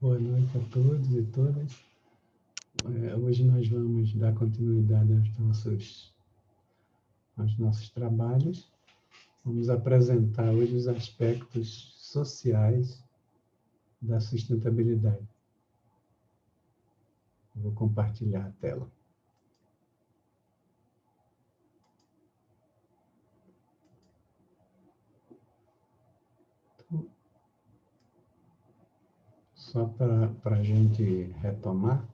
Boa noite a todos e todas. Hoje nós vamos dar continuidade aos nossos trabalhos. Vamos apresentar hoje os aspectos sociais da sustentabilidade. Vou compartilhar a tela. Então, só para a gente retomar,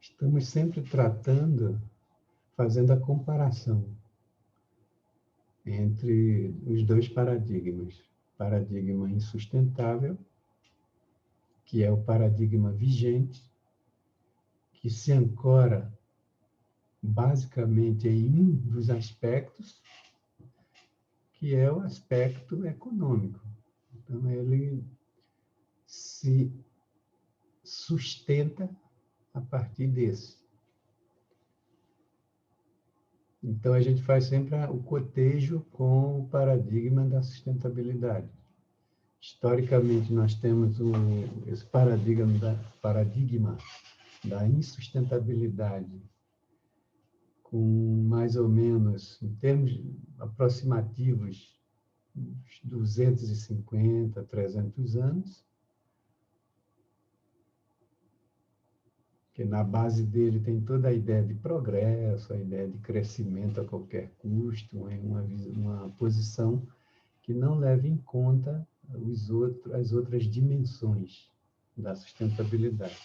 estamos sempre fazendo a comparação entre os dois paradigmas. Paradigma insustentável, que é o paradigma vigente, que se ancora basicamente em um dos aspectos, que é o aspecto econômico. Então, ele se sustenta a partir desse. Então, a gente faz sempre o cotejo com o paradigma da sustentabilidade. Historicamente, nós temos esse paradigma da insustentabilidade, com mais ou menos, em termos aproximativos, uns 250, 300 anos, que na base dele tem toda a ideia de progresso, a ideia de crescimento a qualquer custo, uma posição que não leva em conta as outras dimensões da sustentabilidade.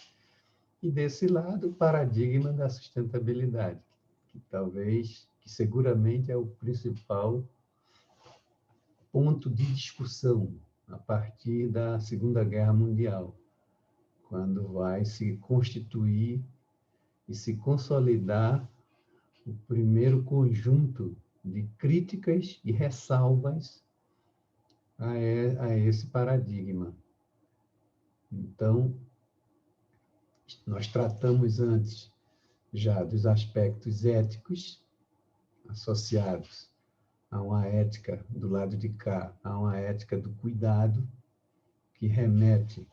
E desse lado, o paradigma da sustentabilidade, que seguramente é o principal ponto de discussão a partir da Segunda Guerra Mundial, quando vai se constituir e se consolidar o primeiro conjunto de críticas e ressalvas a esse paradigma. Então, nós tratamos antes já dos aspectos éticos associados a uma ética do lado de cá, a uma ética do cuidado, que remete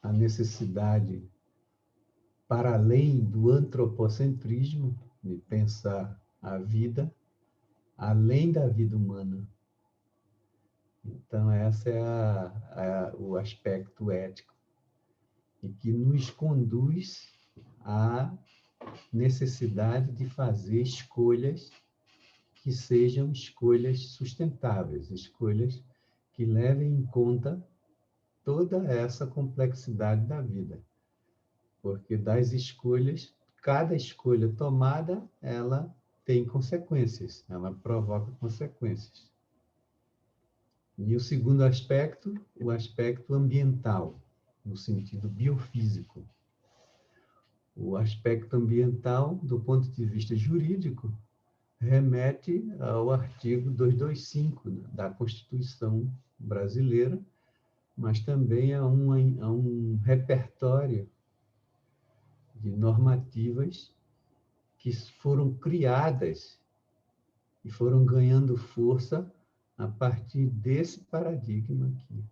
à necessidade, para além do antropocentrismo, de pensar a vida além da vida humana. Então, esse é o aspecto ético, e que nos conduz à necessidade de fazer escolhas que sejam escolhas sustentáveis, escolhas que levem em conta toda essa complexidade da vida. Porque das escolhas, cada escolha tomada, ela tem consequências, ela provoca consequências. E o segundo aspecto, o aspecto ambiental, no sentido biofísico. O aspecto ambiental, do ponto de vista jurídico, remete ao artigo 225 da Constituição brasileira, mas também a um repertório de normativas que foram criadas e foram ganhando força a partir desse paradigma aqui.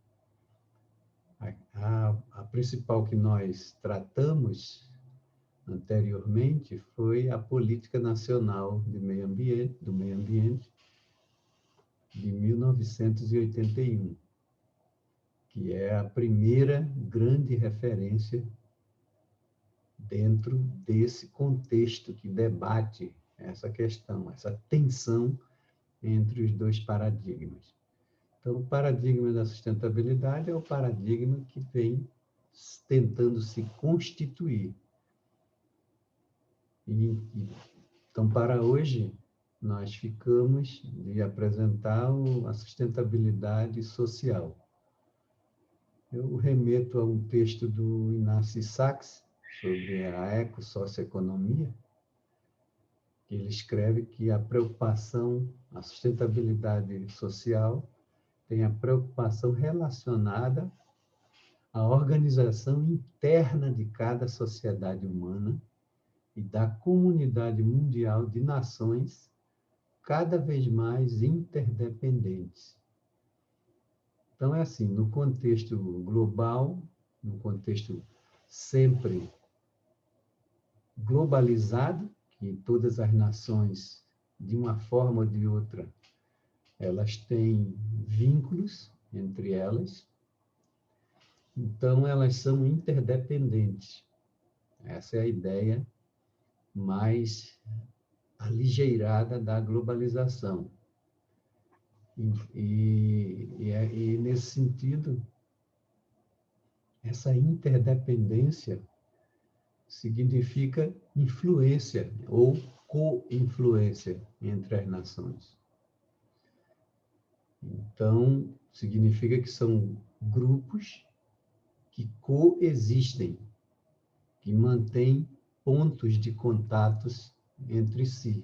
A principal que nós tratamos anteriormente foi a Política Nacional do Meio Ambiente, de 1981, que é a primeira grande referência dentro desse contexto que debate essa questão, essa tensão entre os dois paradigmas. Então, o paradigma da sustentabilidade é o paradigma que vem tentando se constituir. Então, para hoje, nós ficamos de apresentar a sustentabilidade social. Eu remeto a um texto do Inácio Sachs, sobre a ecossocioeconomia, que ele escreve que a sustentabilidade social tem a preocupação relacionada à organização interna de cada sociedade humana e da comunidade mundial de nações cada vez mais interdependentes. Então, é assim, no contexto global, num contexto sempre globalizado, que todas as nações, de uma forma ou de outra, elas têm vínculos entre elas, então elas são interdependentes. Essa é a ideia mais aligeirada da globalização. E nesse sentido, essa interdependência significa influência ou co-influência entre as nações. Então, significa que são grupos que coexistem, que mantêm pontos de contatos entre si,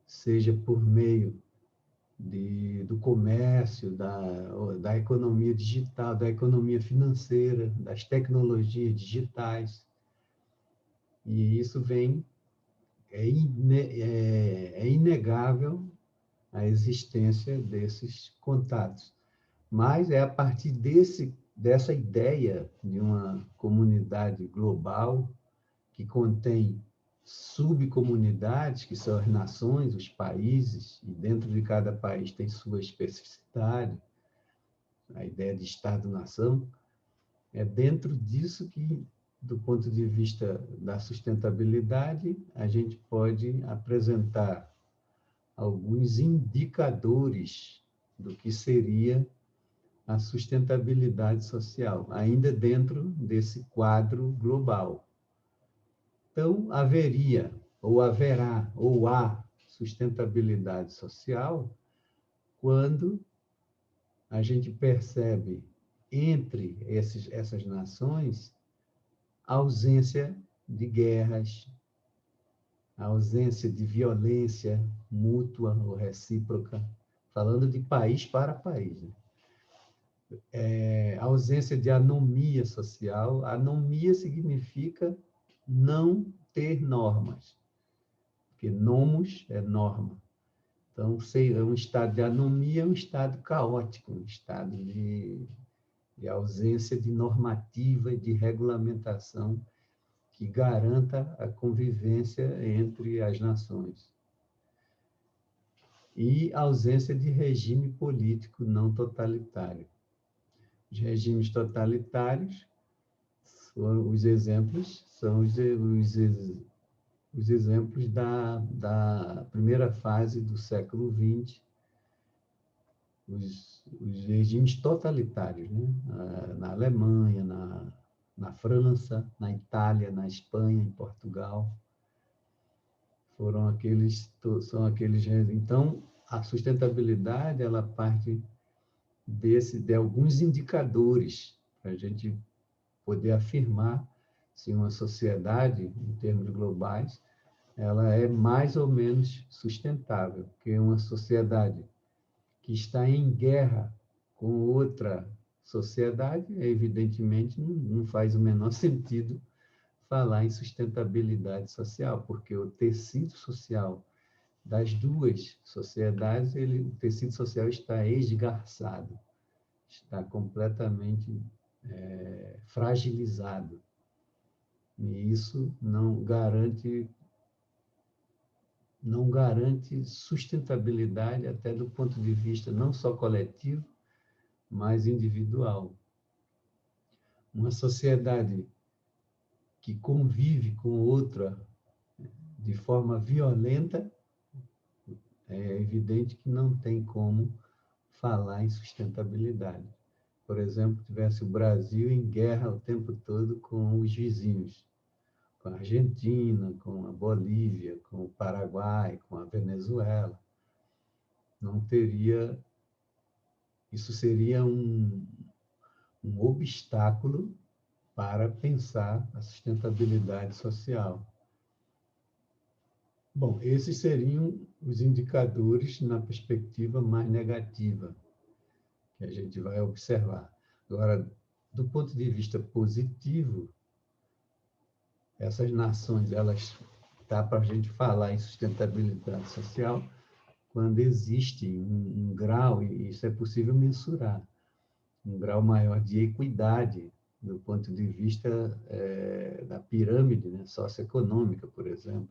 seja por meio do comércio, da economia digital, da economia financeira, das tecnologias digitais. E isso é inegável a existência desses contatos. Mas é a partir dessa ideia de uma comunidade global que contém subcomunidades, que são as nações, os países, e dentro de cada país tem sua especificidade, a ideia de Estado-nação, é dentro disso que, do ponto de vista da sustentabilidade, a gente pode apresentar alguns indicadores do que seria a sustentabilidade social, ainda dentro desse quadro global. Então, haveria, ou haverá, ou há sustentabilidade social quando a gente percebe entre essas nações a ausência de guerras, a ausência de violência mútua ou recíproca, falando de país para país, né? A ausência de anomia social. Anomia significa não ter normas, porque nomos é norma. Então, um estado de anomia é um estado caótico, um estado de ausência de normativa e de regulamentação que garanta a convivência entre as nações. E ausência de regime político não totalitário. Os regimes totalitários, os exemplos são os exemplos da primeira fase do século XX, os regimes totalitários, né? Na Alemanha, na França, na Itália, na Espanha, em Portugal, são aqueles. Então, a sustentabilidade, ela parte de alguns indicadores para a gente poder afirmar se uma sociedade, em termos globais, ela é mais ou menos sustentável, porque uma sociedade que está em guerra com outra sociedade, evidentemente, não faz o menor sentido falar em sustentabilidade social, porque o tecido social das duas sociedades, o tecido social está esgarçado, está completamente fragilizado. E isso não garante sustentabilidade até do ponto de vista não só coletivo, mas individual. Uma sociedade que convive com outra de forma violenta, é evidente que não tem como falar em sustentabilidade. Por exemplo, tivesse o Brasil em guerra o tempo todo com os vizinhos, com a Argentina, com a Bolívia, com o Paraguai, com a Venezuela. Não teria... Isso seria um obstáculo para pensar a sustentabilidade social. Bom, esses seriam os indicadores na perspectiva mais negativa que a gente vai observar. Agora, do ponto de vista positivo, essas nações, elas dá para a gente falar em sustentabilidade social quando existe um grau, e isso é possível mensurar, um grau maior de equidade do ponto de vista da pirâmide, né, socioeconômica, por exemplo.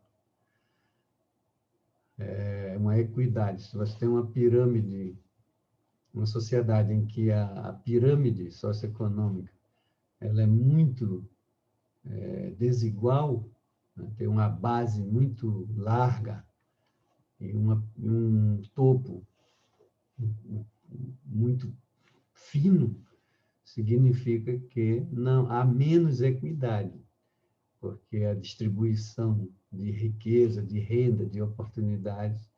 É uma equidade. Se você tem uma pirâmide, uma sociedade em que a pirâmide socioeconômica ela é muito desigual, né, tem uma base muito larga e um topo muito fino, significa que não há menos equidade, porque a distribuição de riqueza, de renda, de oportunidades,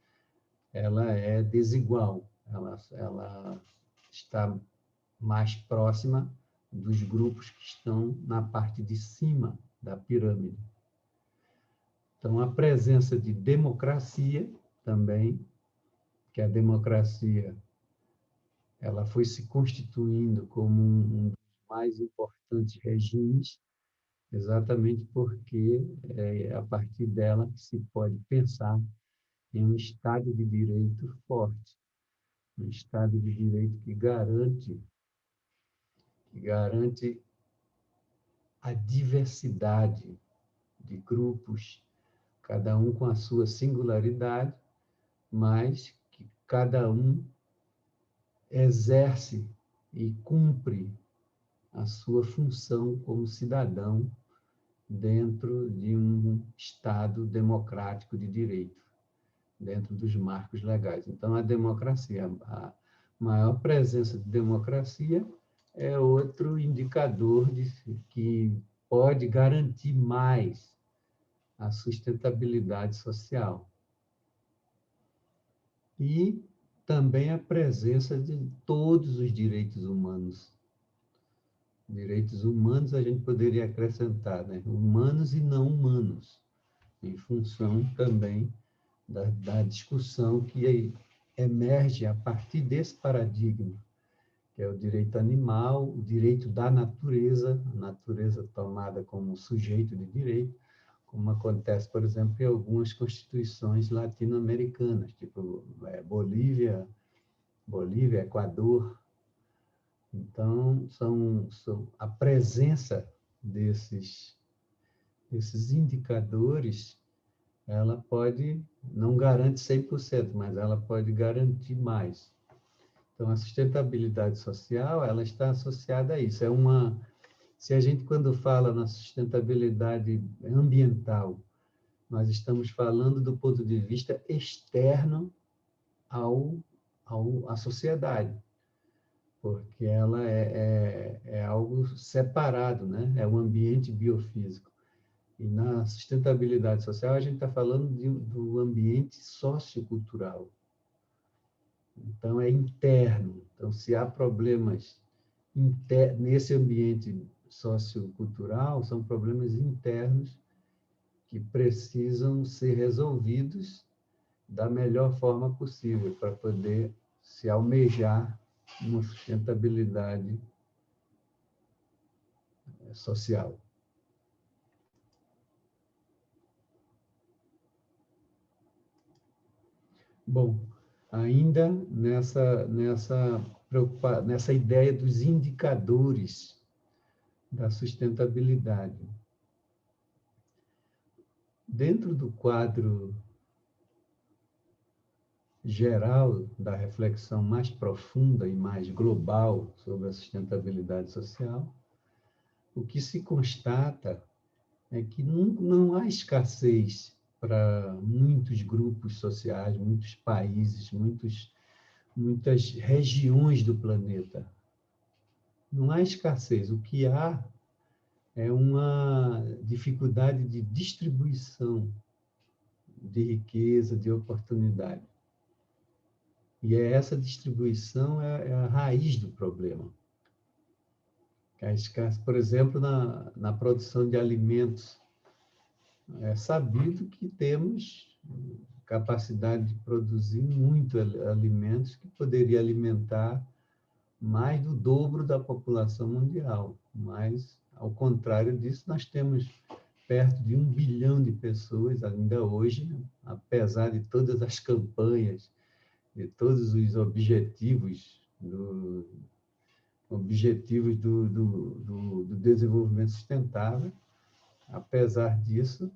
ela é desigual, ela está mais próxima dos grupos que estão na parte de cima da pirâmide. Então, a presença de democracia também, que a democracia ela foi se constituindo como um dos mais importantes regimes, exatamente porque é a partir dela que se pode pensar em um Estado de Direito forte, um Estado de Direito que garante a diversidade de grupos, cada um com a sua singularidade, mas que cada um exerce e cumpre a sua função como cidadão dentro de um Estado democrático de direito, dentro dos marcos legais. Então, a democracia, a maior presença de democracia é outro indicador que pode garantir mais a sustentabilidade social. E também a presença de todos os direitos humanos. Direitos humanos a gente poderia acrescentar, né? Humanos e não humanos, em função também da discussão que emerge a partir desse paradigma, que é o direito animal, o direito da natureza, a natureza tomada como sujeito de direito, como acontece, por exemplo, em algumas constituições latino-americanas, tipo Bolívia, Equador. Então, a presença desses indicadores, ela pode, não garante 100%, mas ela pode garantir mais. Então, a sustentabilidade social, ela está associada a isso. Se a gente, quando fala na sustentabilidade ambiental, nós estamos falando do ponto de vista externo à sociedade, porque ela é algo separado, né? É um ambiente biofísico. E na sustentabilidade social, a gente está falando do ambiente sociocultural. Então, é interno. Então, se há problemas nesse ambiente sociocultural, são problemas internos que precisam ser resolvidos da melhor forma possível para poder se almejar uma sustentabilidade social. Bom, ainda nessa ideia dos indicadores da sustentabilidade. Dentro do quadro geral da reflexão mais profunda e mais global sobre a sustentabilidade social, o que se constata é que não há escassez para muitos grupos sociais, muitos países, muitas regiões do planeta. Não há escassez. O que há é uma dificuldade de distribuição de riqueza, de oportunidade. E essa distribuição é a raiz do problema. A escassez, por exemplo, na produção de alimentos. É sabido que temos capacidade de produzir muito alimentos que poderia alimentar mais do dobro da população mundial. Mas, ao contrário disso, nós temos perto de 1 bilhão de pessoas ainda hoje, né? Apesar de todas as campanhas, de todos os objetivos objetivos do desenvolvimento sustentável. Apesar disso,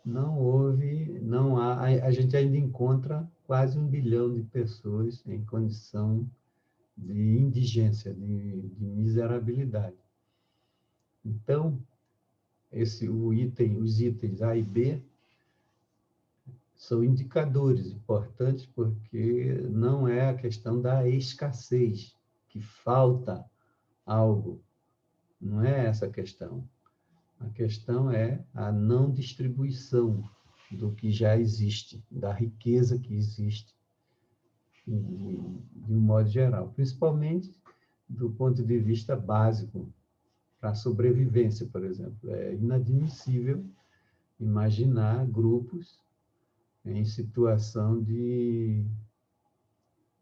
não há, a gente ainda encontra quase 1 bilhão de pessoas em condição de indigência, de miserabilidade. Então, os itens A e B são indicadores importantes porque não é a questão da escassez, que falta algo. Não é essa a questão. A questão é a não distribuição do que já existe, da riqueza que existe, de um modo geral, principalmente do ponto de vista básico, para a sobrevivência, por exemplo. É inadmissível imaginar grupos em situação de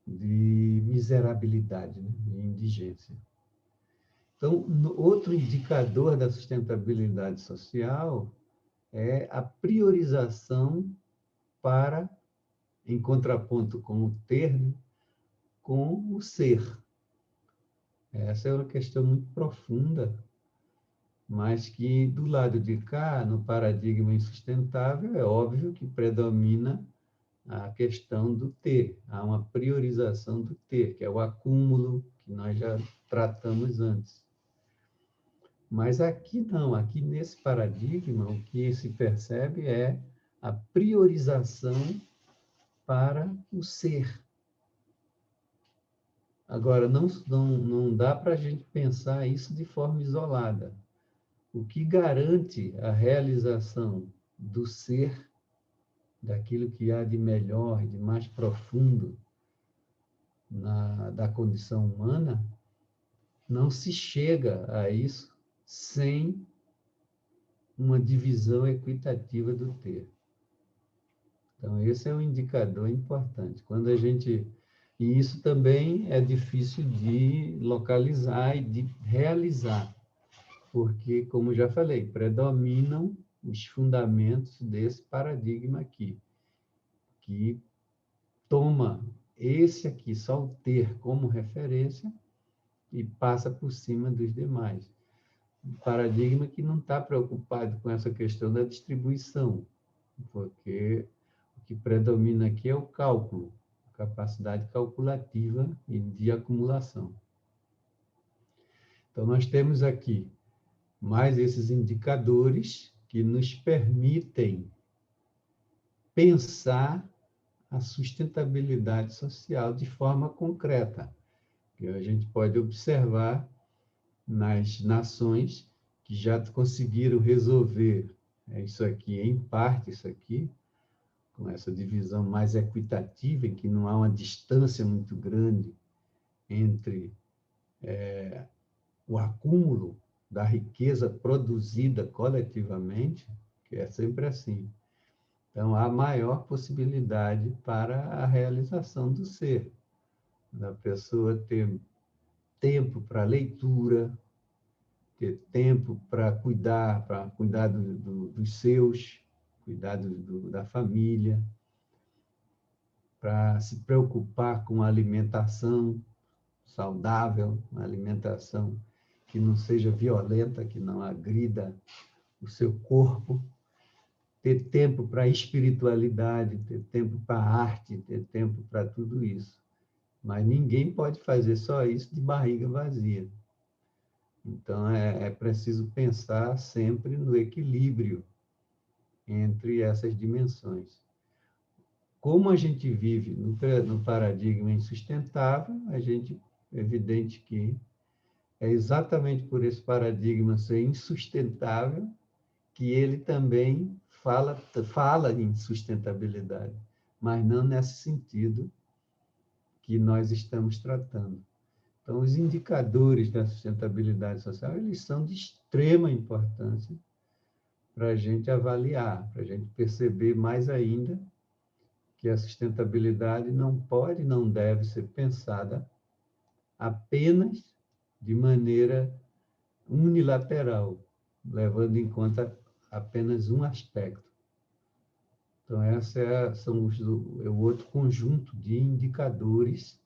miserabilidade, né? De indigência. Então, outro indicador da sustentabilidade social é a priorização para, em contraponto com o ter, né? Com o ser. Essa é uma questão muito profunda, mas que, do lado de cá, no paradigma insustentável, é óbvio que predomina a questão do ter. Há uma priorização do ter, que é o acúmulo, que nós já tratamos antes. Mas aqui não, aqui nesse paradigma, o que se percebe é a priorização para o ser. Agora, não dá para a gente pensar isso de forma isolada. O que garante a realização do ser, daquilo que há de melhor, de mais profundo da condição humana, não se chega a isso sem uma divisão equitativa do ter. Então, esse é um indicador importante. Quando a gente... E isso também é difícil de localizar e de realizar, porque, como já falei, predominam os fundamentos desse paradigma aqui, que toma esse aqui, só o ter como referência, e passa por cima dos demais. Um paradigma que não está preocupado com essa questão da distribuição, porque o que predomina aqui é o cálculo, a capacidade calculativa e de acumulação. Então, nós temos aqui mais esses indicadores que nos permitem pensar a sustentabilidade social de forma concreta, que a gente pode observar nas nações que já conseguiram resolver isso aqui, em parte isso aqui, com essa divisão mais equitativa, em que não há uma distância muito grande entre o acúmulo da riqueza produzida coletivamente, que é sempre assim. Então, há maior possibilidade para a realização do ser, da pessoa ter tempo para leitura, ter tempo para cuidar dos seus, cuidar da família, para se preocupar com a alimentação saudável, uma alimentação que não seja violenta, que não agrida o seu corpo, ter tempo para a espiritualidade, ter tempo para a arte, ter tempo para tudo isso. Mas ninguém pode fazer só isso de barriga vazia. Então, é preciso pensar sempre no equilíbrio entre essas dimensões. Como a gente vive no paradigma insustentável, é evidente que é exatamente por esse paradigma ser insustentável que ele também fala em sustentabilidade, mas não nesse sentido que nós estamos tratando. Então, os indicadores da sustentabilidade social, eles são de extrema importância para a gente avaliar, para a gente perceber mais ainda que a sustentabilidade não pode, não deve ser pensada apenas de maneira unilateral, levando em conta apenas um aspecto. Então, é o outro conjunto de indicadores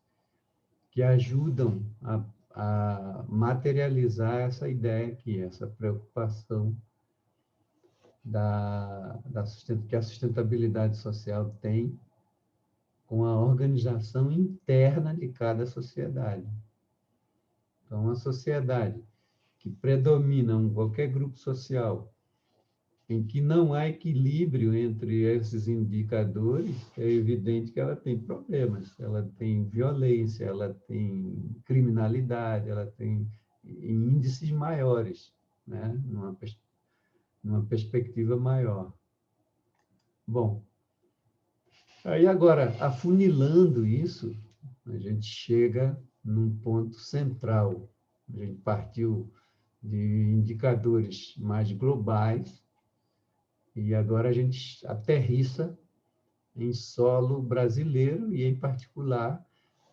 que ajudam a materializar essa ideia aqui, essa preocupação que a sustentabilidade social tem com a organização interna de cada sociedade. Então, uma sociedade que predomina qualquer grupo social em que não há equilíbrio entre esses indicadores, é evidente que ela tem problemas, ela tem violência, ela tem criminalidade, ela tem índices maiores, né? Numa perspectiva maior. Bom, aí agora, afunilando isso, a gente chega num ponto central. A gente partiu de indicadores mais globais e agora a gente aterrissa em solo brasileiro e, em particular,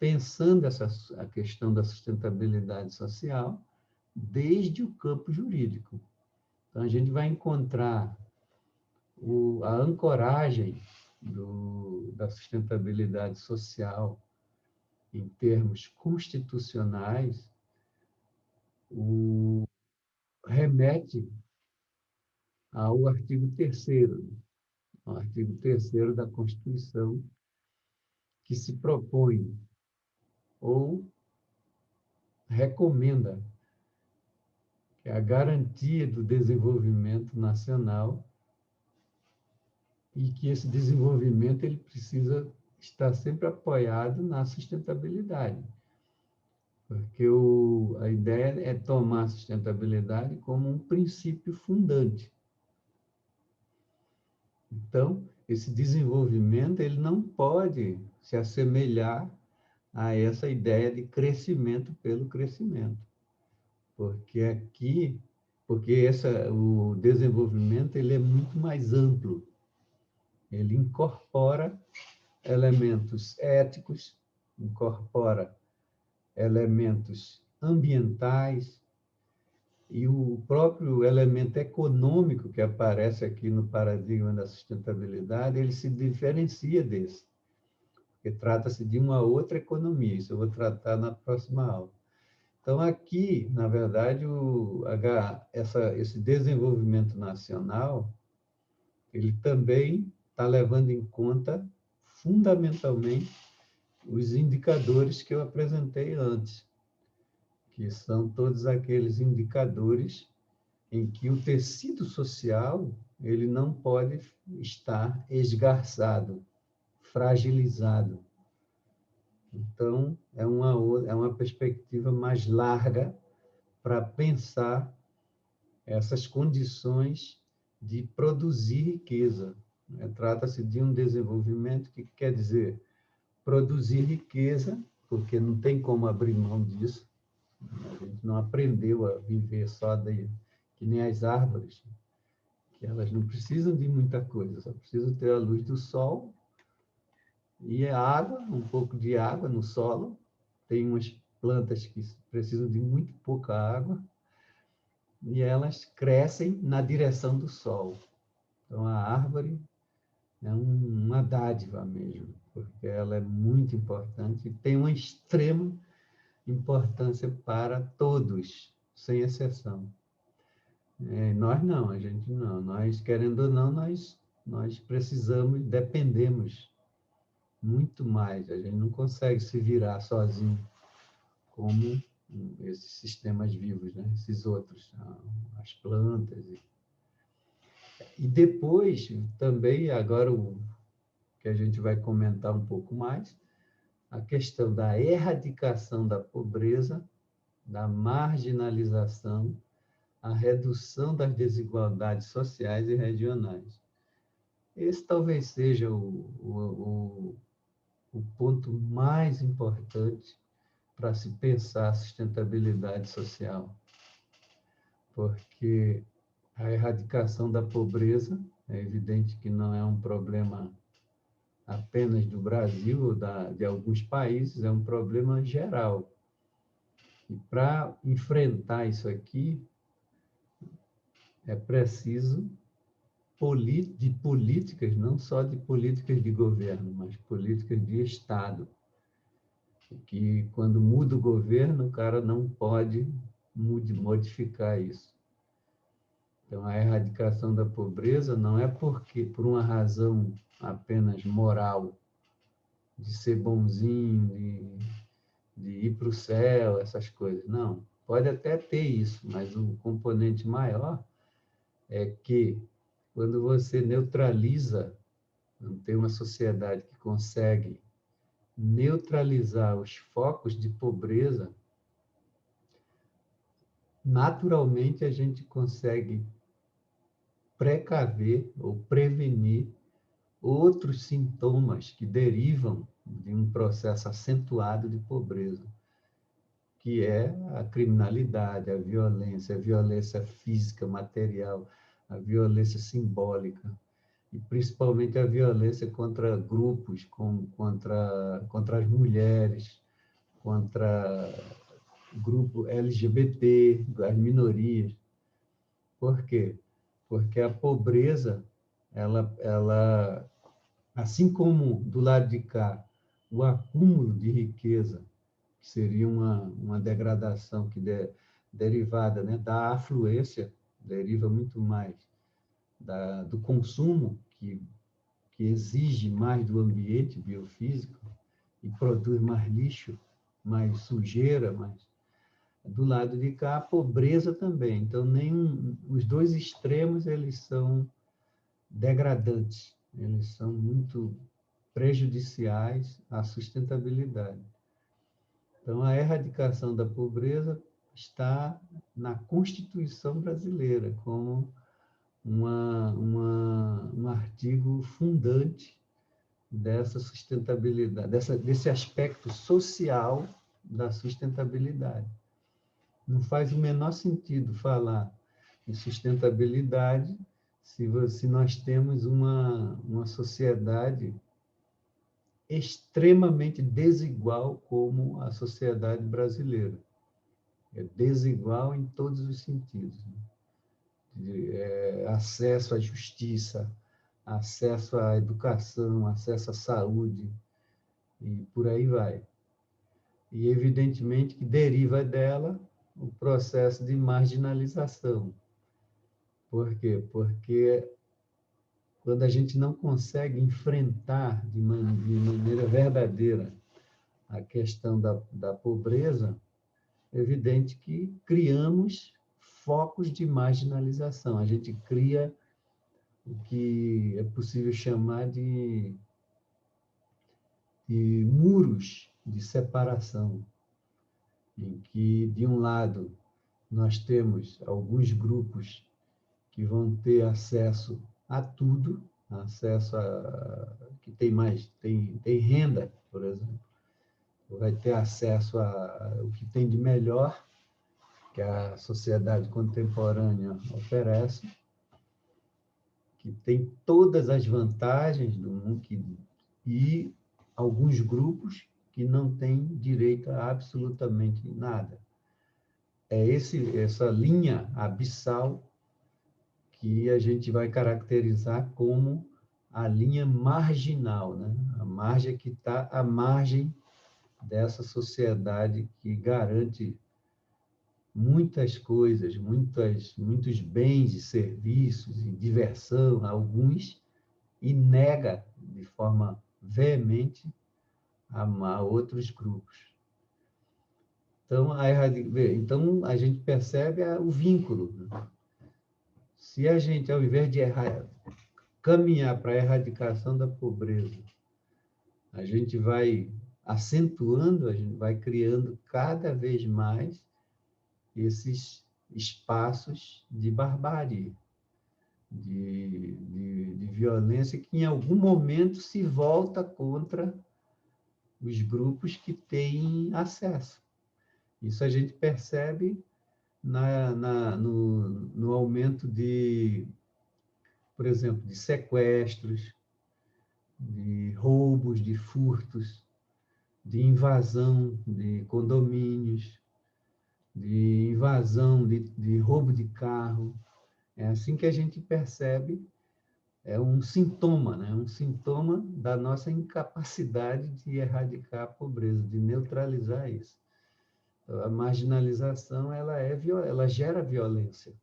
pensando a questão da sustentabilidade social desde o campo jurídico. Então, a gente vai encontrar a ancoragem da sustentabilidade social em termos constitucionais, remete ao artigo 3º, ao artigo 3º da Constituição, que se propõe ou recomenda que a garantia do desenvolvimento nacional e que esse desenvolvimento ele precisa estar sempre apoiado na sustentabilidade. Porque a ideia é tomar a sustentabilidade como um princípio fundante. Então, esse desenvolvimento ele não pode se assemelhar a essa ideia de crescimento pelo crescimento. Porque o desenvolvimento ele é muito mais amplo. Ele incorpora elementos éticos, incorpora elementos ambientais e o próprio elemento econômico que aparece aqui no paradigma da sustentabilidade, ele se diferencia desse, porque trata-se de uma outra economia, isso eu vou tratar na próxima aula. Então, aqui, na verdade, esse desenvolvimento nacional, ele também está levando em conta, fundamentalmente, os indicadores que eu apresentei antes, que são todos aqueles indicadores em que o tecido social ele não pode estar esgarçado, fragilizado. Então, é uma perspectiva mais larga para pensar essas condições de produzir riqueza. Trata-se de um desenvolvimento que quer dizer produzir riqueza, porque não tem como abrir mão disso. A gente não aprendeu a viver só que nem as árvores, que elas não precisam de muita coisa, só precisam ter a luz do sol e a água, um pouco de água no solo. Tem umas plantas que precisam de muito pouca água e elas crescem na direção do sol. Então, a árvore é uma dádiva mesmo, porque ela é muito importante e tem uma extrema importância para todos, sem exceção. Nós não, a gente não. Nós, querendo ou não, nós precisamos, dependemos muito mais. A gente não consegue se virar sozinho, como esses sistemas vivos, né? Esses outros, as plantas. E depois, também, agora o que a gente vai comentar um pouco mais, a questão da erradicação da pobreza, da marginalização, a redução das desigualdades sociais e regionais. Esse talvez seja o ponto mais importante para se pensar a sustentabilidade social, porque a erradicação da pobreza é evidente que não é um problema apenas do Brasil ou de alguns países, é um problema geral. E para enfrentar isso aqui, é preciso de políticas, não só de políticas de governo, mas políticas de Estado, que quando muda o governo, o cara não pode modificar isso. Então, a erradicação da pobreza não é porque por uma razão apenas moral, de ser bonzinho, de ir para o céu, essas coisas. Não, pode até ter isso, mas o componente maior é que quando você neutraliza, não tem uma sociedade que consegue neutralizar os focos de pobreza, naturalmente a gente consegue precaver ou prevenir outros sintomas que derivam de um processo acentuado de pobreza, que é a criminalidade, a violência física, material, a violência simbólica, e principalmente a violência contra grupos, contra as mulheres, contra o grupo LGBT, as minorias. Por quê? Porque a pobreza, assim como do lado de cá, o acúmulo de riqueza, que seria uma degradação derivada, né, da afluência, deriva muito mais do consumo, que exige mais do ambiente biofísico e produz mais lixo, mais sujeira, mais... Do lado de cá, a pobreza também. Então, os dois extremos, eles são degradantes, eles são muito prejudiciais à sustentabilidade. Então, a erradicação da pobreza está na Constituição brasileira, como um artigo fundante dessa sustentabilidade, desse aspecto social da sustentabilidade. Não faz o menor sentido falar em sustentabilidade se nós temos uma sociedade extremamente desigual como a sociedade brasileira. É desigual em todos os sentidos. Acesso à justiça, acesso à educação, acesso à saúde, e por aí vai. E, evidentemente, que deriva dela o processo de marginalização. Por quê? Porque quando a gente não consegue enfrentar de maneira verdadeira a questão da pobreza, é evidente que criamos focos de marginalização. A gente cria o que é possível chamar de muros de separação, em que, de um lado, nós temos alguns grupos que vão ter acesso a tudo, acesso que tem renda, por exemplo, vai ter acesso o que tem de melhor que a sociedade contemporânea oferece, que tem todas as vantagens do mundo, e alguns grupos que não têm direito a absolutamente nada. É essa linha abissal que a gente vai caracterizar como a linha marginal, né? A margem que está à margem dessa sociedade que garante muitas coisas, muitos bens e serviços e diversão a alguns, e nega de forma veemente a outros grupos. Então, a gente percebe o vínculo. Se a gente, ao invés de caminhar para a erradicação da pobreza, a gente vai acentuando, a gente vai criando cada vez mais esses espaços de barbárie, de violência, que em algum momento se volta contra os grupos que têm acesso. Isso a gente percebe no aumento por exemplo, de sequestros, de roubos, de furtos, de invasão de condomínios, de invasão, de roubo de carro. É assim que a gente percebe é um sintoma, né? Um sintoma da nossa incapacidade de erradicar a pobreza, de neutralizar isso. Então, a marginalização, ela gera violência.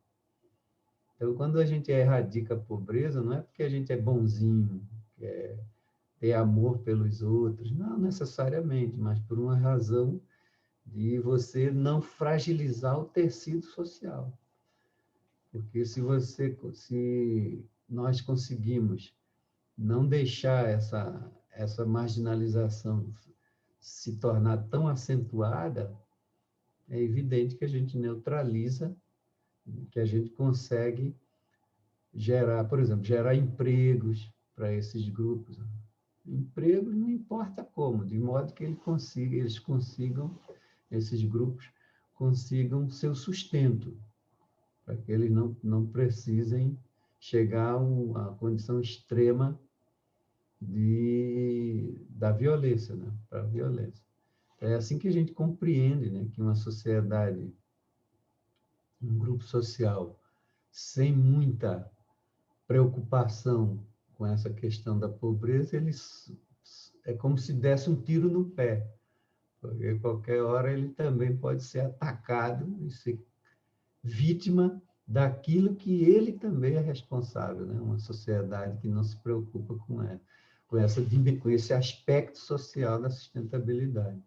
Então, quando a gente erradica a pobreza, não é porque a gente é bonzinho, quer ter amor pelos outros, não necessariamente, mas por uma razão de você não fragilizar o tecido social. Porque se nós conseguimos não deixar essa marginalização se tornar tão acentuada, é evidente que a gente neutraliza, que a gente consegue gerar, por exemplo, gerar empregos para esses grupos. Empregos não importa como, de modo que esses grupos consigam seu sustento, para que eles não precisem chegar à condição extrema da violência, né? Para a violência. É assim que a gente compreende, né, que uma sociedade, um grupo social, sem muita preocupação com essa questão da pobreza, é como se desse um tiro no pé, porque qualquer hora ele também pode ser atacado e ser vítima daquilo que ele também é responsável, né? Uma sociedade que não se preocupa com esse aspecto social da sustentabilidade.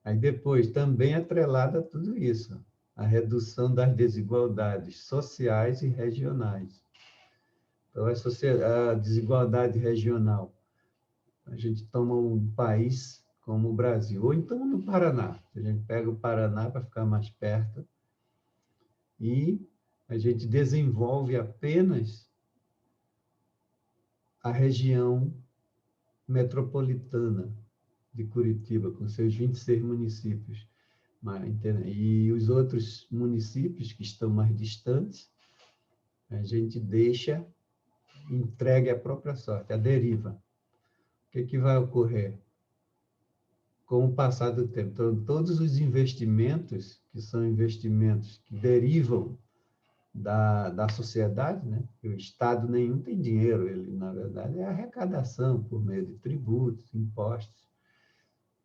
Aí depois, também atrelada a tudo isso, a redução das desigualdades sociais e regionais. Então, a desigualdade regional, a gente toma um país como o Brasil, ou então no Paraná, a gente pega o Paraná para ficar mais perto, e a gente desenvolve apenas a região metropolitana de Curitiba, com seus 26 municípios. E os outros municípios que estão mais distantes, a gente deixa entregue à própria sorte, à deriva. O que vai ocorrer? Com o passar do tempo, então, todos os investimentos, que são investimentos que derivam da sociedade, né? O Estado nenhum tem dinheiro, ele, na verdade, é arrecadação por meio de tributos, impostos.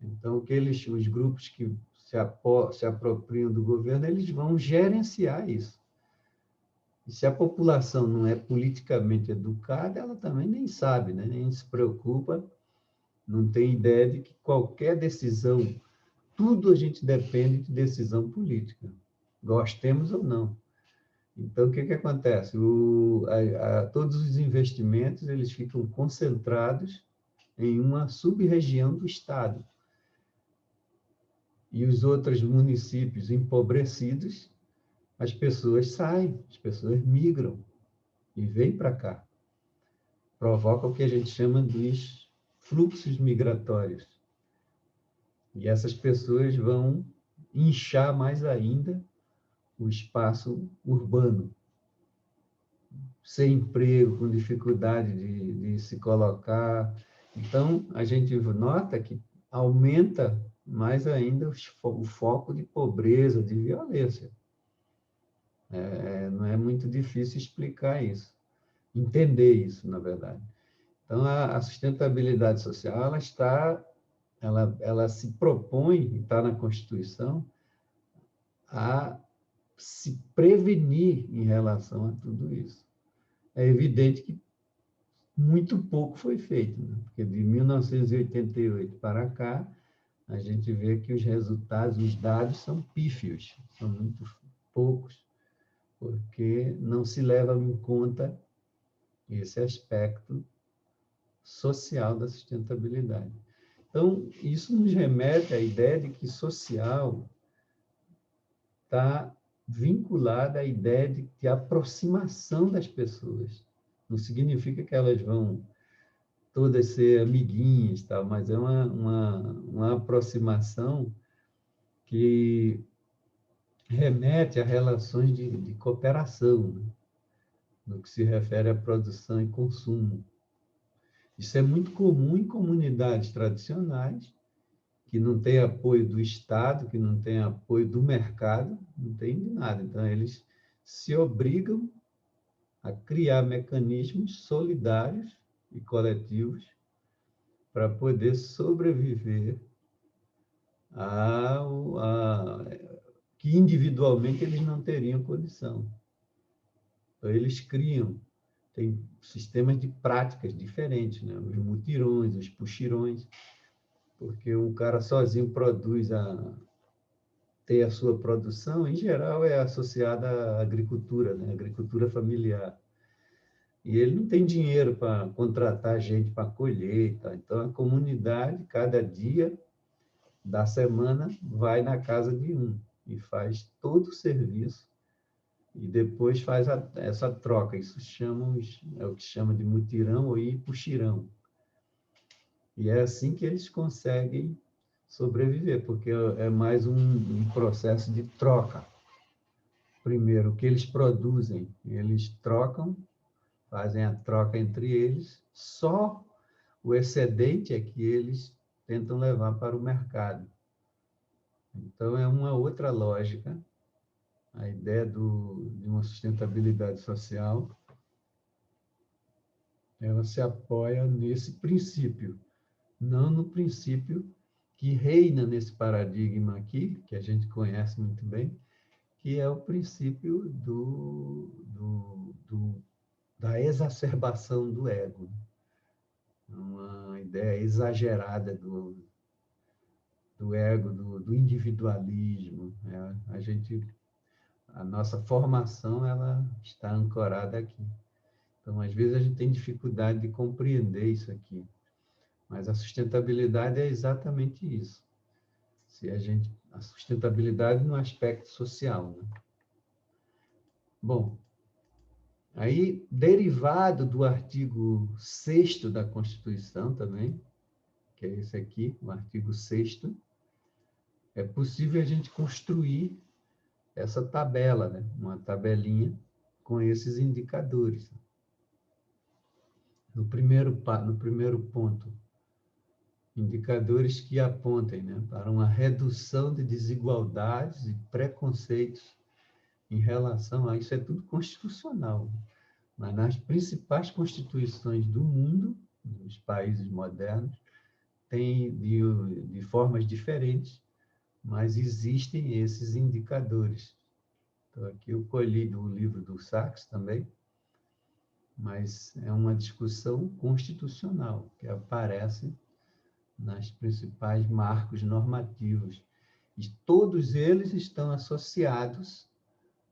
Então, os grupos que se apropriam do governo, eles vão gerenciar isso. E se a população não é politicamente educada, ela também nem sabe, né? Nem se preocupa, não tem ideia de que qualquer decisão, tudo a gente depende de decisão política, gostemos ou não. Então, o que acontece? Todos os investimentos eles ficam concentrados em uma sub-região do Estado. E os outros municípios empobrecidos, as pessoas saem, as pessoas migram e vêm para cá. Provoca o que a gente chama dos fluxos migratórios. E essas pessoas vão inchar mais ainda o espaço urbano, sem emprego, com dificuldade de se colocar. Então, a gente nota que aumenta mais ainda o foco de pobreza, de violência. Não é muito difícil explicar isso, entender isso, na verdade. Então, a sustentabilidade social, ela se propõe, e está na Constituição, a se prevenir em relação a tudo isso. É evidente que muito pouco foi feito, né? Porque de 1988 para cá, a gente vê que os resultados, os dados são pífios, são muito poucos, porque não se leva em conta esse aspecto social da sustentabilidade. Então, isso nos remete à ideia de que social está vinculada à ideia de aproximação das pessoas. Não significa que elas vão todas ser amiguinhas, tal, mas é uma aproximação que remete a relações de cooperação, né? No que se refere à produção e consumo. Isso é muito comum em comunidades tradicionais, que não têm apoio do Estado, que não têm apoio do mercado, não tem de nada. Então, eles se obrigam a criar mecanismos solidários e coletivos para poder sobreviver que individualmente eles não teriam condição. Então, eles criam, tem sistemas de práticas diferentes, né? Os mutirões, os puxirões, porque um cara sozinho ter a sua produção, em geral, é associada à agricultura, né? Agricultura familiar. E ele não tem dinheiro para contratar gente para colher. Tá? Então, a comunidade, cada dia da semana, vai na casa de um e faz todo o serviço e depois faz essa troca. Isso é o que chama de mutirão ou puxirão. E é assim que eles conseguem sobreviver, porque é mais um processo de troca. Primeiro, o que eles produzem, eles trocam, fazem a troca entre eles, só o excedente é que eles tentam levar para o mercado. Então, é uma outra lógica, a ideia de uma sustentabilidade social, ela se apoia nesse princípio, não no princípio que reina nesse paradigma aqui, que a gente conhece muito bem, que é o princípio da exacerbação do ego. Uma ideia exagerada do ego, do individualismo. Né? A nossa formação ela está ancorada aqui. Então, às vezes, a gente tem dificuldade de compreender isso aqui. Mas a sustentabilidade é exatamente isso. A sustentabilidade no aspecto social. Né? Bom, aí, derivado do artigo 6º da Constituição também, que é esse aqui, o artigo 6º, é possível a gente construir essa tabela, né? Uma tabelinha com esses indicadores. No primeiro ponto, indicadores que apontem, né, para uma redução de desigualdades e preconceitos em relação a isso. É tudo constitucional, mas nas principais constituições do mundo, nos países modernos, tem de formas diferentes, mas existem esses indicadores. Então, aqui eu colhi do livro do Sachs também, mas é uma discussão constitucional que aparece nas principais marcos normativos. E todos eles estão associados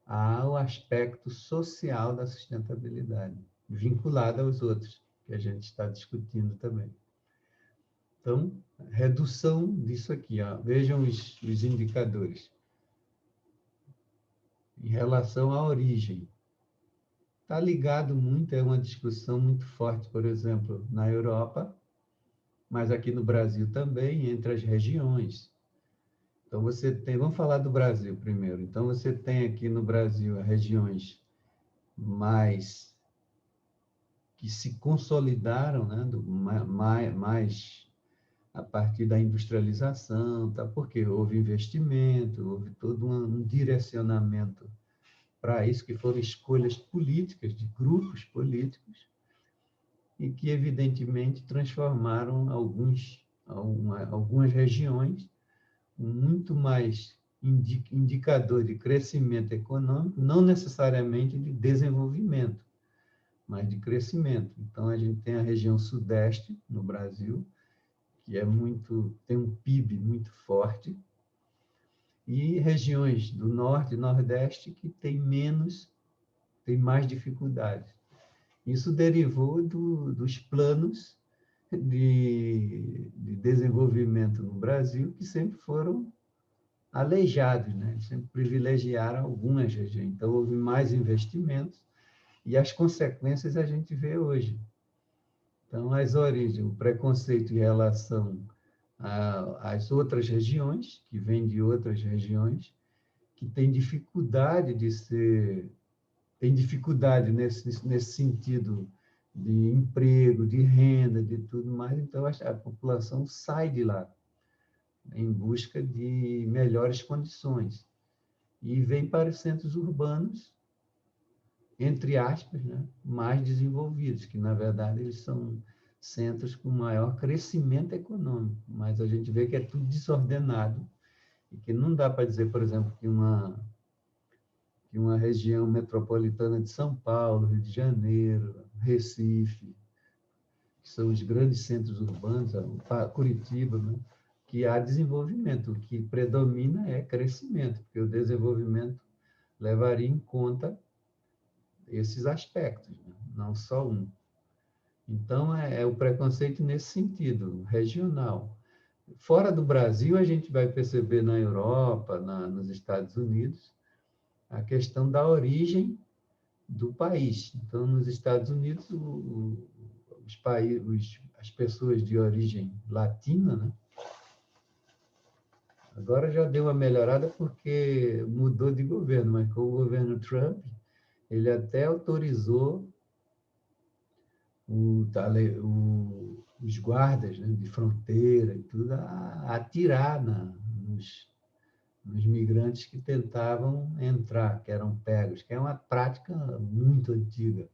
ao aspecto social da sustentabilidade, vinculado aos outros, que a gente está discutindo também. Então, redução disso aqui. Ó. Vejam os indicadores. Em relação à origem. Está ligado muito, é uma discussão muito forte, por exemplo, na Europa, mas aqui no Brasil também, entre as regiões. Então, vamos falar do Brasil primeiro. Então, você tem aqui no Brasil as regiões mais que se consolidaram, né, mais a partir da industrialização, tá? Porque houve investimento, houve todo um direcionamento para isso, que foram escolhas políticas, de grupos políticos, e que, evidentemente, transformaram algumas regiões muito mais indicador de crescimento econômico, não necessariamente de desenvolvimento, mas de crescimento. Então, a gente tem a região sudeste, no Brasil, que tem um PIB muito forte, e regiões do norte e nordeste que têm mais dificuldades. Isso derivou dos planos de desenvolvimento no Brasil, que sempre foram aleijados, né? Sempre privilegiaram algumas regiões. Então, houve mais investimentos e as consequências a gente vê hoje. Então, as origens, o preconceito em relação às outras regiões, que vêm de outras regiões, que têm dificuldade nesse sentido de emprego, de renda, de tudo mais, então a população sai de lá em busca de melhores condições e vem para os centros urbanos entre aspas, né, mais desenvolvidos, que, na verdade, eles são centros com maior crescimento econômico, mas a gente vê que é tudo desordenado e que não dá para dizer, por exemplo, que uma região metropolitana de São Paulo, Rio de Janeiro, Recife, que são os grandes centros urbanos, Curitiba, né, que há desenvolvimento. O que predomina é crescimento, porque o desenvolvimento levaria em conta esses aspectos, né, não só um. Então, é o preconceito nesse sentido, regional. Fora do Brasil, a gente vai perceber na Europa, nos Estados Unidos, a questão da origem do país. Então, nos Estados Unidos, as pessoas de origem latina, né? Agora já deu uma melhorada porque mudou de governo, mas com o governo Trump, ele até autorizou os guardas, né, de fronteira e tudo a atirar nos migrantes que tentavam entrar, que eram pegos, que é uma prática muito antiga.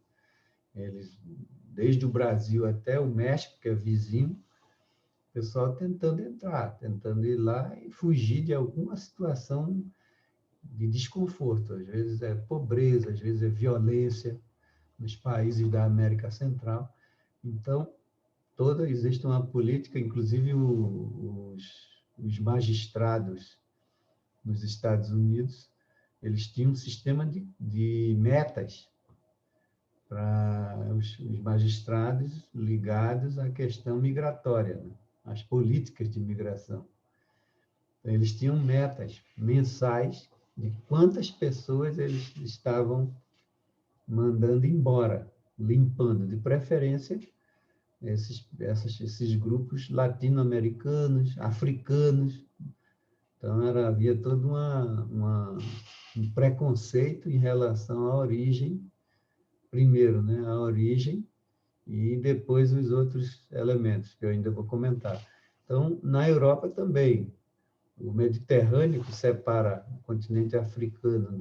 Eles, desde o Brasil até o México, que é vizinho, o pessoal tentando entrar, tentando ir lá e fugir de alguma situação de desconforto. Às vezes é pobreza, às vezes é violência nos países da América Central. Então, existe uma política, inclusive os magistrados nos Estados Unidos, eles tinham um sistema de metas para os magistrados ligados à questão migratória, né? Às políticas de migração. Então, eles tinham metas mensais de quantas pessoas eles estavam mandando embora, limpando, de preferência, esses grupos latino-americanos, africanos. Então, havia todo um preconceito em relação à origem, primeiro, né, a origem, e depois os outros elementos, que eu ainda vou comentar. Então, na Europa também, o Mediterrâneo, que separa o continente africano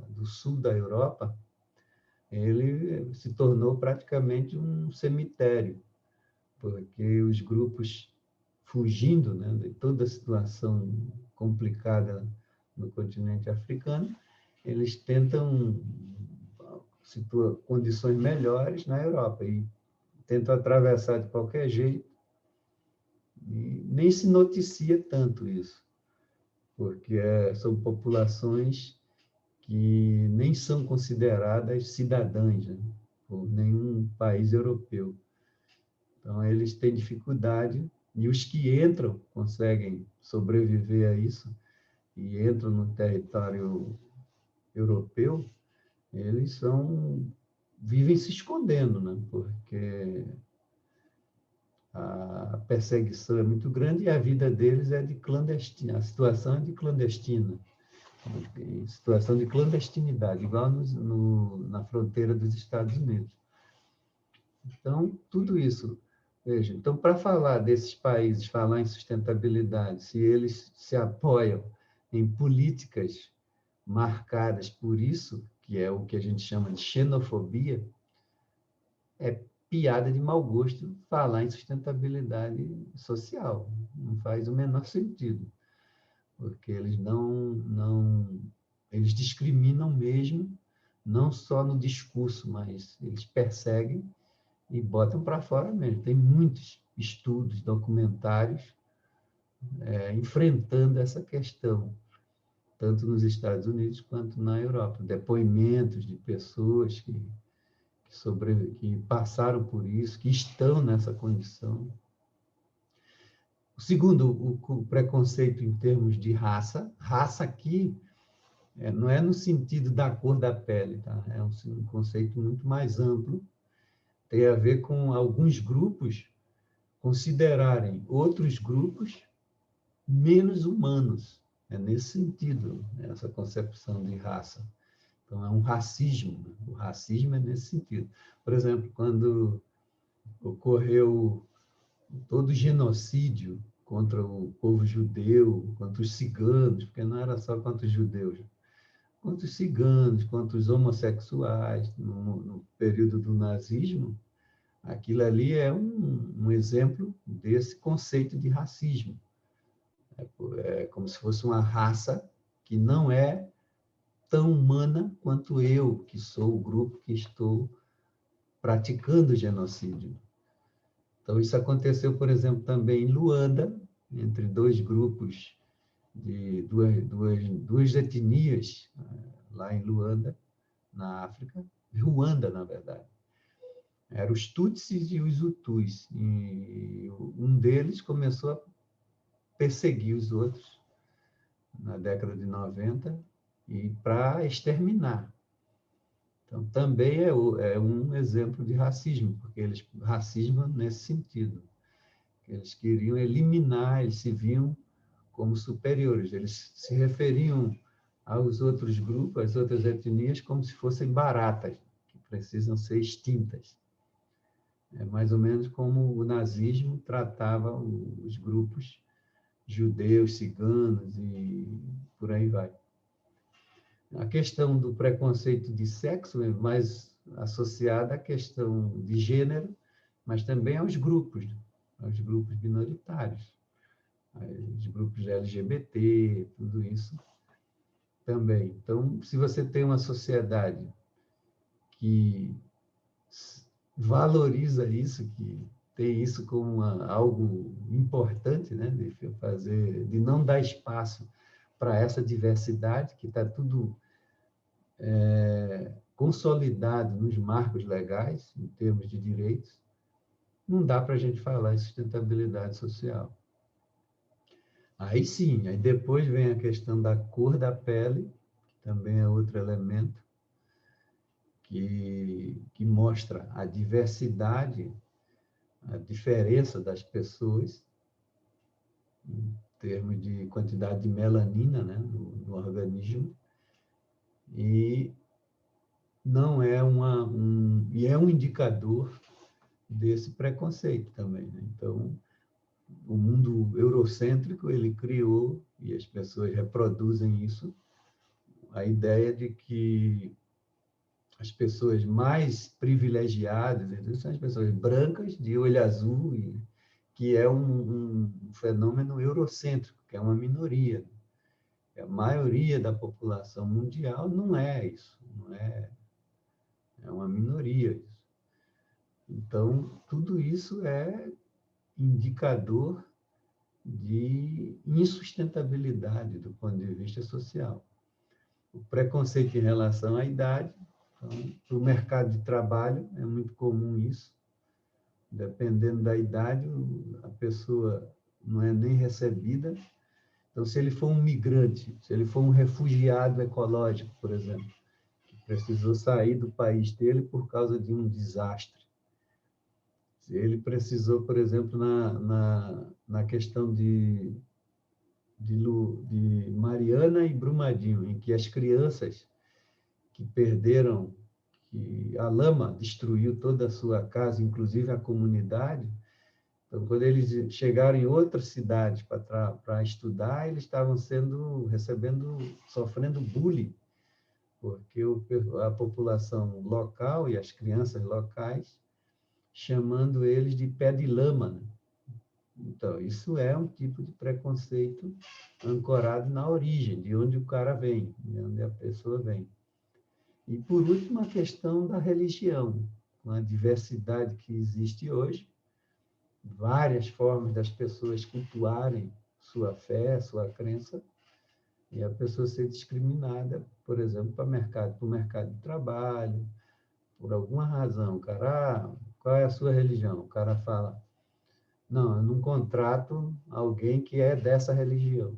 do sul da Europa, ele se tornou praticamente um cemitério, porque os grupos fugindo, né, de toda a situação complicada no continente africano, eles tentam condições melhores na Europa e tentam atravessar de qualquer jeito. E nem se noticia tanto isso, porque são populações que nem são consideradas cidadãs, né, por nenhum país europeu. Então, eles têm dificuldade, e os que entram conseguem sobreviver a isso, e entram no território europeu, eles vivem se escondendo, né? Porque a perseguição é muito grande e a vida deles é de clandestina, a situação é de clandestina, situação de clandestinidade, igual na fronteira dos Estados Unidos. Então, tudo isso. Veja, então, para falar desses países, falar em sustentabilidade, se eles se apoiam em políticas marcadas por isso, que é o que a gente chama de xenofobia, é piada de mau gosto falar em sustentabilidade social. Não faz o menor sentido, porque eles discriminam mesmo, não só no discurso, mas eles perseguem e botam para fora mesmo. Tem muitos estudos, documentários, enfrentando essa questão, tanto nos Estados Unidos quanto na Europa. Depoimentos de pessoas que passaram por isso, que estão nessa condição. O segundo, o preconceito em termos de raça. Raça aqui não é no sentido da cor da pele, tá? É um conceito muito mais amplo. Tem a ver com alguns grupos considerarem outros grupos menos humanos. É nesse sentido, essa concepção de raça. Então, é um racismo. Né? O racismo é nesse sentido. Por exemplo, quando ocorreu todo o genocídio contra o povo judeu, contra os ciganos, porque não era só contra os judeus, contra os ciganos, contra os homossexuais, no período do nazismo, aquilo ali é um exemplo desse conceito de racismo. É como se fosse uma raça que não é tão humana quanto eu, que sou o grupo que estou praticando genocídio. Então, isso aconteceu, por exemplo, também em Luanda, entre dois grupos de duas etnias, lá em Luanda, na África, Ruanda, na verdade. Eram os Tutsis e os Hutus. E um deles começou a perseguir os outros na década de 90 e para exterminar. Então, também é um exemplo de racismo, porque eles racismo nesse sentido. Eles queriam eliminar, eles se viam como superiores, eles se referiam aos outros grupos, às outras etnias, como se fossem baratas, que precisam ser extintas. É mais ou menos como o nazismo tratava os grupos judeus, ciganos e por aí vai. A questão do preconceito de sexo é mais associada à questão de gênero, mas também aos grupos minoritários, aos grupos LGBT, tudo isso também. Então, se você tem uma sociedade que valoriza isso, que tem isso como algo importante, né, de não dar espaço para essa diversidade, que está tudo consolidado nos marcos legais, em termos de direitos, não dá para a gente falar em sustentabilidade social. Aí sim, aí depois vem a questão da cor da pele, que também é outro elemento, que mostra a diversidade, a diferença das pessoas, em termos de quantidade de melanina, né, no organismo, e não é e é um indicador desse preconceito também, né? Então, o mundo eurocêntrico, ele criou, e as pessoas reproduzem isso, a ideia de que as pessoas mais privilegiadas são as pessoas brancas, de olho azul, que é um fenômeno eurocêntrico, que é uma minoria. A maioria da população mundial não é isso, é uma minoria isso. Então, tudo isso é indicador de insustentabilidade do ponto de vista social. O preconceito em relação à idade, então, para o mercado de trabalho, é muito comum isso. Dependendo da idade, a pessoa não é nem recebida. Então, se ele for um migrante, se ele for um refugiado ecológico, por exemplo, que precisou sair do país dele por causa de um desastre, se ele precisou, por exemplo, na questão de Mariana e Brumadinho, em que as crianças que perderam, que a lama destruiu toda a sua casa, inclusive a comunidade. Então, quando eles chegaram em outras cidades para estudar, eles estavam sofrendo bullying, porque a população local e as crianças locais chamando eles de pé de lama, né? Então, isso é um tipo de preconceito ancorado na origem, de onde o cara vem, de onde a pessoa vem. E, por último, a questão da religião, com a diversidade que existe hoje, várias formas das pessoas cultuarem sua fé, sua crença, e a pessoa ser discriminada, por exemplo, para o mercado de trabalho, por alguma razão. O cara, qual é a sua religião? O cara fala, não, eu não contrato alguém que é dessa religião.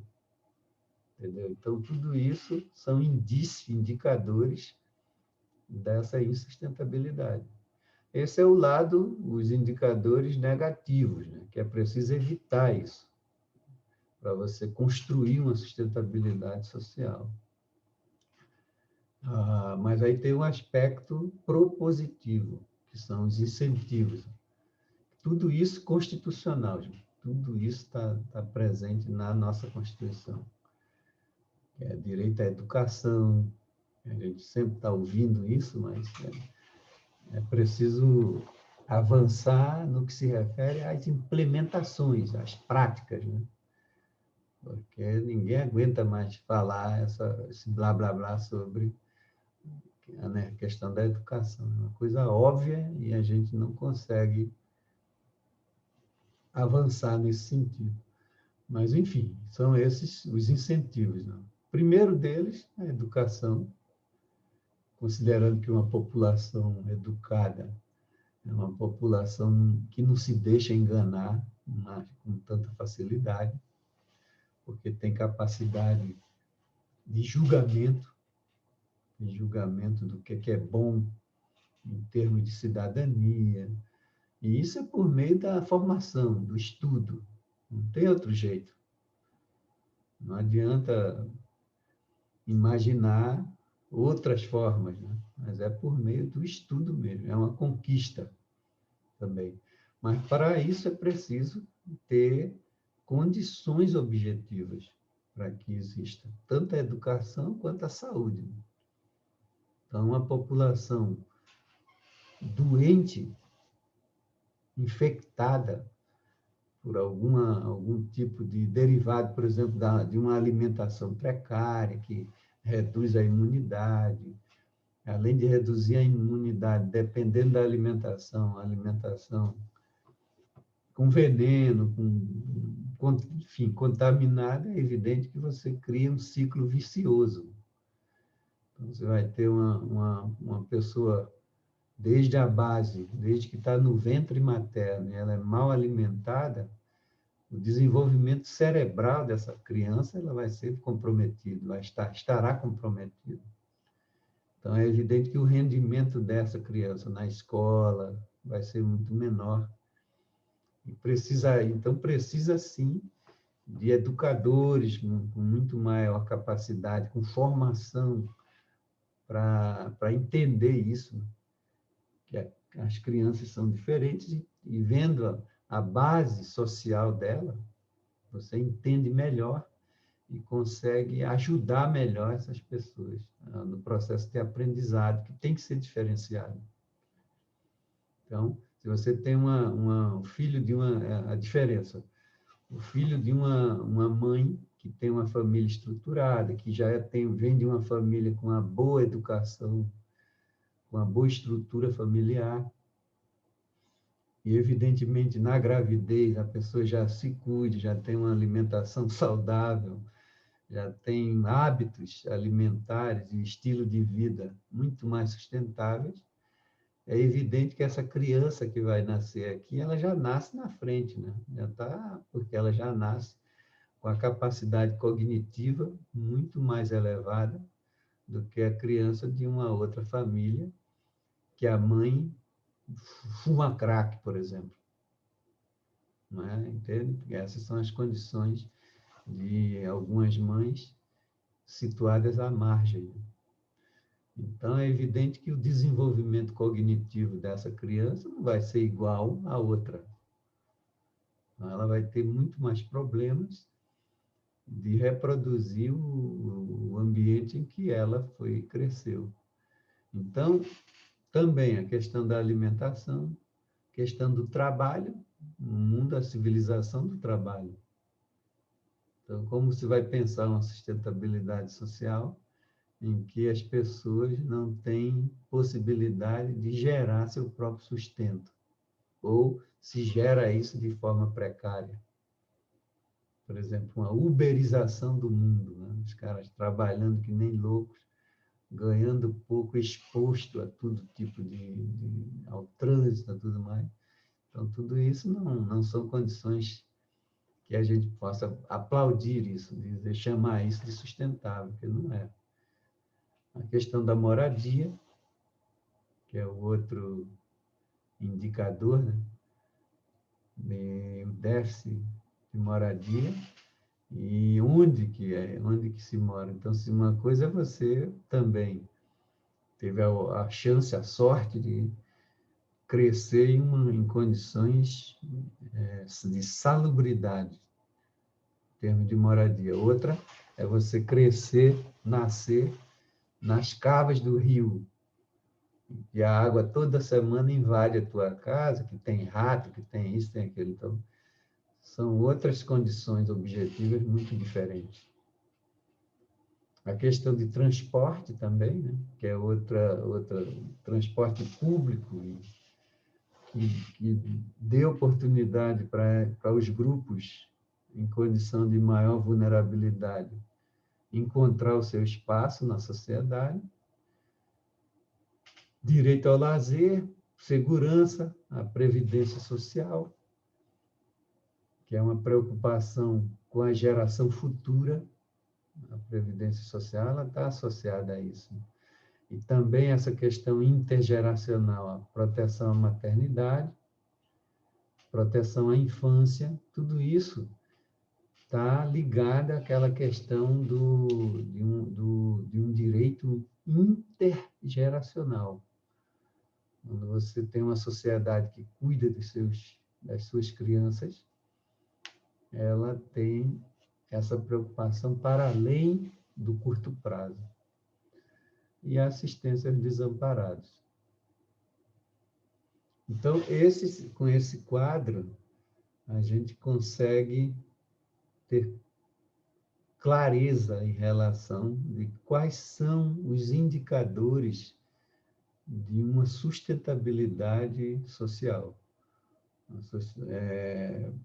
Entendeu? Então, tudo isso são indicadores dessa insustentabilidade. Esse é o lado, os indicadores negativos, né? Que é preciso evitar isso, para você construir uma sustentabilidade social. Mas aí tem um aspecto propositivo, que são os incentivos. Tudo isso constitucional, gente. Tudo isso está presente na nossa Constituição. É direito à educação, A gente sempre está ouvindo isso, mas é preciso avançar no que se refere às implementações, às práticas, né? Porque ninguém aguenta mais falar esse blá, blá, blá sobre a questão da educação. É uma coisa óbvia e a gente não consegue avançar nesse sentido. Mas, enfim, são esses os incentivos. Né? O primeiro deles é a educação, considerando que uma população educada é uma população que não se deixa enganar com tanta facilidade, porque tem capacidade de julgamento do que é bom em termos de cidadania. E isso é por meio da formação, do estudo. Não tem outro jeito. Não adianta imaginar outras formas, né? Mas é por meio do estudo mesmo. É uma conquista também. Mas para isso é preciso ter condições objetivas para que exista tanto a educação quanto a saúde. Então, uma população doente, infectada por algum tipo de derivado, por exemplo, de uma alimentação precária, que reduz a imunidade, além de reduzir a imunidade, dependendo da alimentação com veneno, enfim, contaminada, é evidente que você cria um ciclo vicioso. Então, você vai ter uma pessoa desde a base, desde que está no ventre materno, e ela é mal alimentada, o desenvolvimento cerebral dessa criança ela vai ser comprometido, estará comprometido. Então, é evidente que o rendimento dessa criança na escola vai ser muito menor. Então, precisa sim de educadores com muito maior capacidade, com formação para entender isso, que as crianças são diferentes e vendo a base social dela, você entende melhor e consegue ajudar melhor essas pessoas no processo de aprendizado, que tem que ser diferenciado. Então, se você tem um filho de a diferença, o filho de uma mãe que tem uma família estruturada, que vem de uma família com uma boa educação, com uma boa estrutura familiar, e, evidentemente, na gravidez, a pessoa já se cuide, já tem uma alimentação saudável, já tem hábitos alimentares e estilo de vida muito mais sustentáveis, é evidente que essa criança que vai nascer aqui, ela já nasce na frente, né? Porque ela já nasce com a capacidade cognitiva muito mais elevada do que a criança de uma outra família, que a mãe fuma crack, por exemplo. Não é? Entende? Essas são as condições de algumas mães situadas à margem. Então, é evidente que o desenvolvimento cognitivo dessa criança não vai ser igual à outra. Então, ela vai ter muito mais problemas de reproduzir o ambiente em que ela cresceu. Então, também a questão da alimentação, questão do trabalho, o mundo, a civilização do trabalho. Então, como se vai pensar uma sustentabilidade social em que as pessoas não têm possibilidade de gerar seu próprio sustento, ou se gera isso de forma precária? Por exemplo, uma uberização do mundo, né? Os caras trabalhando que nem loucos, ganhando pouco, exposto a todo tipo ao trânsito, a tudo mais. Então, tudo isso não são condições que a gente possa aplaudir isso, chamar isso de sustentável, porque não é. A questão da moradia, que é o outro indicador, né? O déficit de moradia, e onde que se mora. Então, se uma coisa é você também teve a chance, a sorte de crescer em condições de salubridade, em termos de moradia. Outra é você crescer, nascer nas cavas do rio, e a água toda semana invade a tua casa, que tem rato, que tem isso, tem aquilo. Então, são outras condições objetivas muito diferentes. A questão de transporte também, né? Que é outra transporte público, que dê oportunidade para os grupos em condição de maior vulnerabilidade encontrar o seu espaço na sociedade, direito ao lazer, segurança, a previdência social, que é uma preocupação com a geração futura. A previdência social ela está associada a isso. E também essa questão intergeracional, a proteção à maternidade, proteção à infância, tudo isso está ligado àquela questão de um direito intergeracional. Quando você tem uma sociedade que cuida das suas crianças, ela tem essa preocupação para além do curto prazo. E a assistência aos desamparados. Então, com esse quadro, a gente consegue ter clareza em relação de quais são os indicadores de uma sustentabilidade social.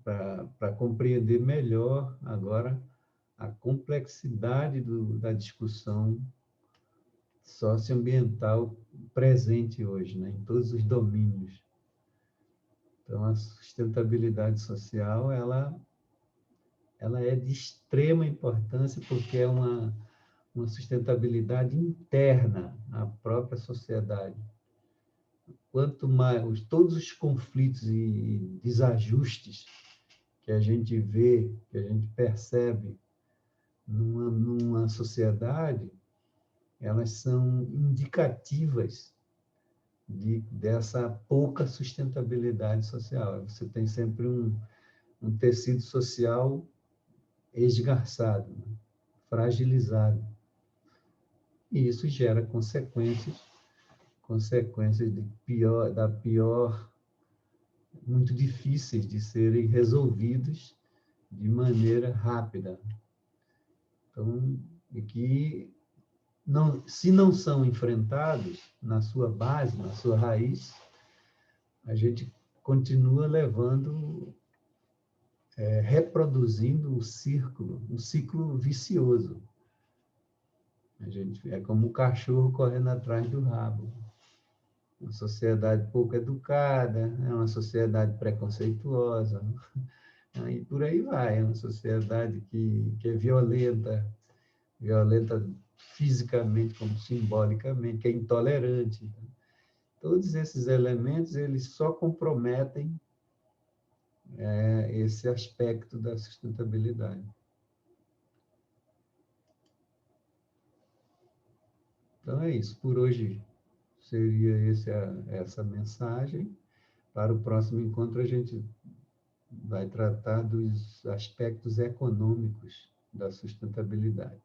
Para compreender melhor agora a complexidade da discussão socioambiental presente hoje, né, em todos os domínios. Então, a sustentabilidade social, ela é de extrema importância porque é uma sustentabilidade interna à própria sociedade. Quanto mais, todos os conflitos e desajustes que a gente vê, que a gente percebe numa sociedade, elas são indicativas dessa pouca sustentabilidade social. Você tem sempre um tecido social esgarçado, né? Fragilizado. E isso gera consequências muito difíceis de serem resolvidos de maneira rápida. Então, se não são enfrentados na sua base, na sua raiz, a gente continua reproduzindo um ciclo vicioso. É como o cachorro correndo atrás do rabo. Uma sociedade pouco educada, é uma sociedade preconceituosa, e por aí vai. É uma sociedade que é violenta fisicamente como simbolicamente, que é intolerante. Todos esses elementos, eles só comprometem esse aspecto da sustentabilidade. Então, é isso. Por hoje, seria essa mensagem. Para o próximo encontro, a gente vai tratar dos aspectos econômicos da sustentabilidade.